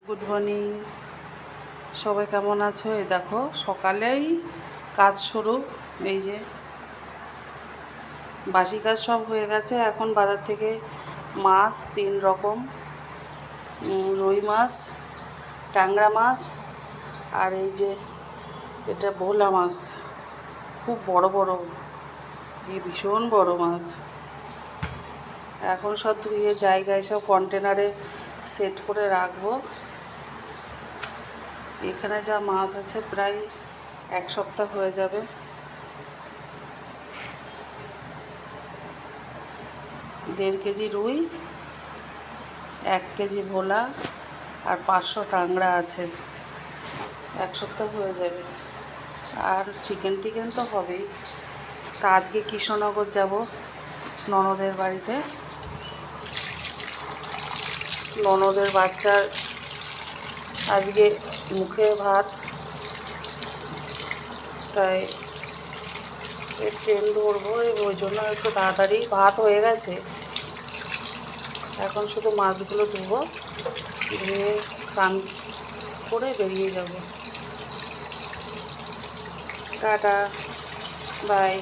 Good morning, সবাই কেমন আছো? এই দেখো সকালেই কাজ শুরু। এই যে বাসি কাজ সব হয়ে গেছে। এখন বাজার থেকে মাছ 3 রকম, রুই মাছ, ট্যাংরা মাছ, আর এই যে এটা ভোলা মাছ, খুব বড় বড়, এই ভীষণ বড় মাছ। এখন সব ধুয়ে জায়গায় সব কন্টেনারে সেট করে রাখবো। এখানে যা মাছ আছে প্রায় 1 সপ্তাহ হয়ে যাবে। দেড় কেজি রুই, 1 কেজি ভোলা, আর 500 ট্যাংরা আছে। 1 সপ্তাহ হয়ে যাবে। আর চিকেন তো হবেই। তা আজকে কৃষ্ণনগর যাব ননদের বাড়িতে। ননদের বাচ্চার আজকে মুখে ভাত, তাই ট্রেন ধরবো। ওই জন্য একটু তাড়াতাড়ি ভাত হয়ে গেছে। এখন শুধু মাছগুলো ধুবো, ধুয়ে স্নান করে বেরিয়ে যাব। Tata, by.